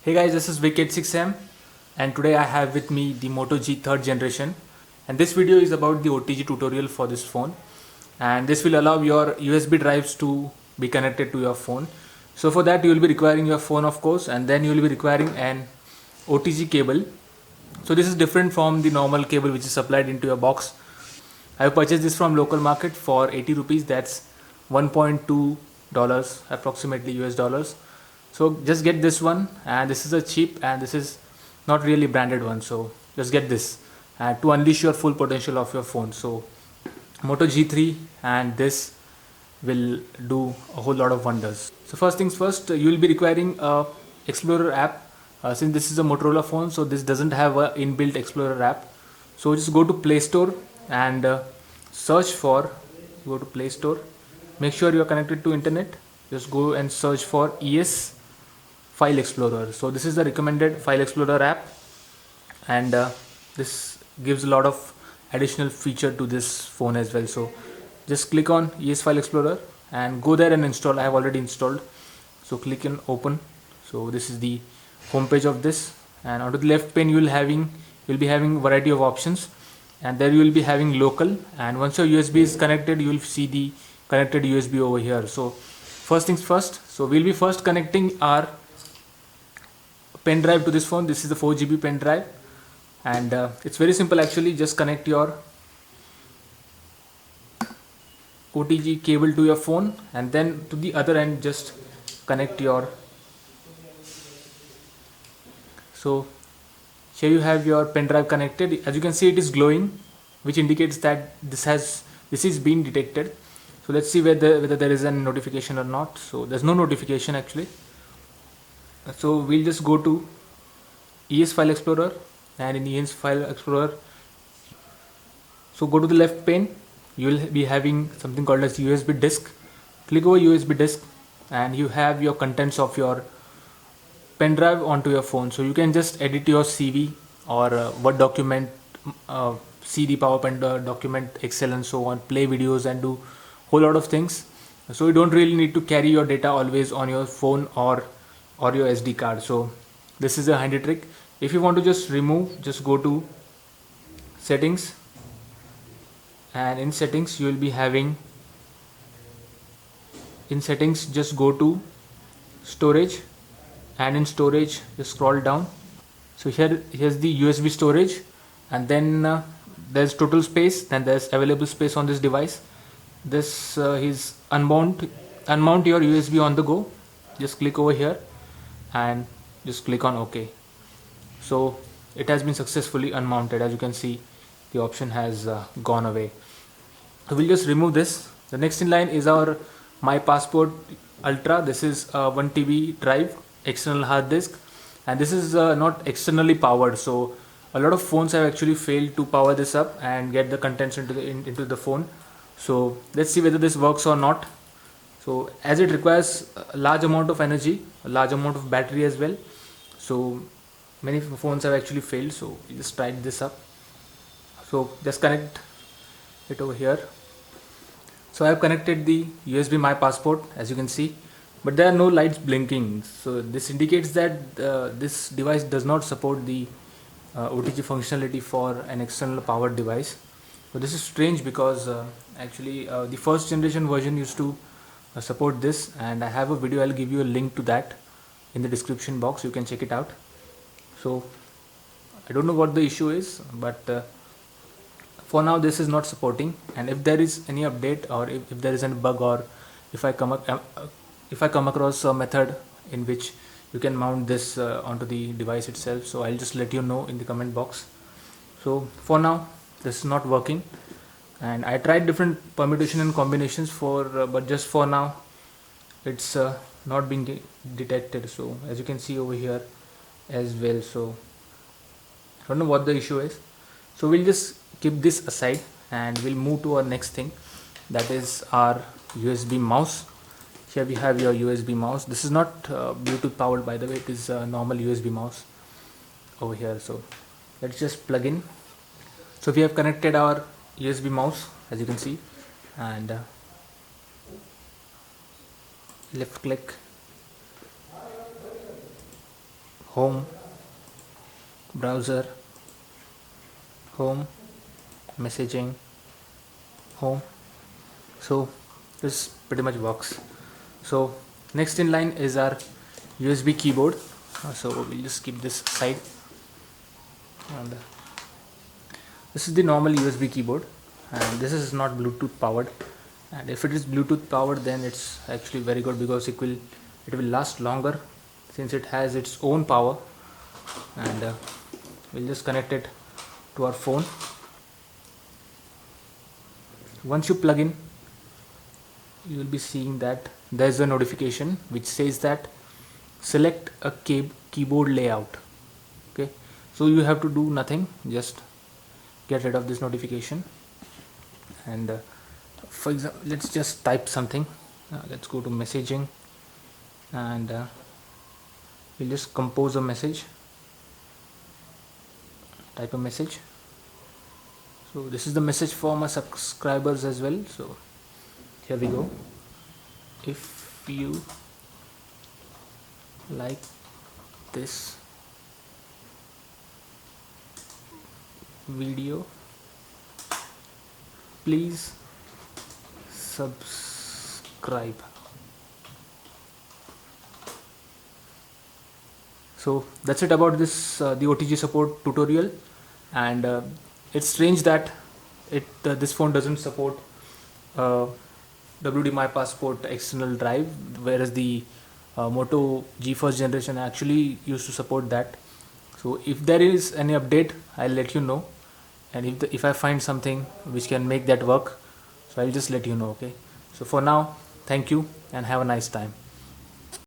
Hey guys, this is Vic86M and today I have with me the Moto G 3rd generation, and this video is about the OTG tutorial for this phone, and this will allow your USB drives to be connected to your phone. So for that you will be requiring your phone, of course, and then you will be requiring an OTG cable. So this is different from the normal cable which is supplied into your box. I have purchased this from local market for 80 rupees, that's $1.2 approximately US dollars. So just get this one, and this is a cheap and this is not really branded one, so just get this to unleash your full potential of your phone. So Moto G3 and this will do a whole lot of wonders. So first things first, you will be requiring a Explorer app. Since this is a Motorola phone, so this doesn't have a inbuilt Explorer app. So just go to Play Store and search for, go to Play Store, make sure you are connected to internet, just go and search for ES File Explorer. So this is the recommended File Explorer app, and this gives a lot of additional feature to this phone as well. So just click on ES File Explorer and go there and install. I have already installed, so click on open. So this is the home page of this, and onto the left pane you'll be having variety of options, and there you will be having local, and once your USB is connected you will see the connected USB over here. So first things first, so we'll be first connecting our pen drive to this phone. This is the 4 GB pen drive, and it's very simple actually. Just connect your OTG cable to your phone, and then to the other end just connect your, so here you have your pen drive connected. As you can see, it is glowing, which indicates that this is being detected. So let's see whether there is a notification or not. So there's no notification actually. So we'll just go to ES File Explorer, and in ES File Explorer, so go to the left pane, you will be having something called as USB disk. Click over USB disk and you have your contents of your pen drive onto your phone. So you can just edit your CV or Word document, CD, PowerPoint document, Excel and so on, play videos and do whole lot of things. So you don't really need to carry your data always on your phone or your SD card. So this is a handy trick. If you want to just remove, just go to settings, and in settings you will be having, in settings just go to storage, and in storage just scroll down. So here's the USB storage, and then there's total space, then there's available space on this device. This is unmount your USB on the go. Just click over here and just click on OK. So it has been successfully unmounted. As you can see, the option has gone away. So we'll just remove this. The next in line is our My Passport Ultra. This is a 1 TB drive, external hard disk, and this is not externally powered. So a lot of phones have actually failed to power this up and get the contents into the phone. So let's see whether this works or not. So as it requires a large amount of energy, a large amount of battery as well, so many phones have actually failed. So we just tried this up. So just connect it over here. So I have connected the USB My Passport, as you can see, but there are no lights blinking. So this indicates that this device does not support the OTG functionality for an external powered device. So this is strange because actually the first generation version used to support this, and I have a video. I'll give you a link to that in the description box. You can check it out. So I don't know what the issue is, but for now this is not supporting, and if there is any update, or if there is any bug, or if I come across a method in which you can mount this onto the device itself, so I'll just let you know in the comment box. So for now this is not working, and I tried different permutation and combinations but just for now it's not being detected. So as you can see over here as well, so I don't know what the issue is. So we'll just keep this aside and we'll move to our next thing, that is our USB mouse. Here we have your USB mouse. This is not Bluetooth powered, by the way. It is a normal USB mouse over here. So let's just plug in. So we have connected our USB mouse, as you can see, and left click, home, browser, home, messaging, home. So this pretty much works. So next in line is our USB keyboard. So we'll just keep this aside, and this is the normal USB keyboard, and this is not Bluetooth powered. And if it is Bluetooth powered, then it's actually very good because it will last longer since it has its own power. And we'll just connect it to our phone. Once you plug in, you will be seeing that there's a notification which says that select a keyboard layout. Okay, so you have to do nothing, just get rid of this notification. And for example, let's just type something. Let's go to messaging, and we'll just compose a message, type a message. So this is the message for my subscribers as well. So here we go. If you like this video, please subscribe. So that's it about this the OTG support tutorial. And it's strange that this phone doesn't support WD My Passport external drive, whereas the Moto G first generation actually used to support that. So if there is any update, I'll let you know, and if I find something which can make that work, so I'll just let you know. Okay, so for now, thank you and have a nice time.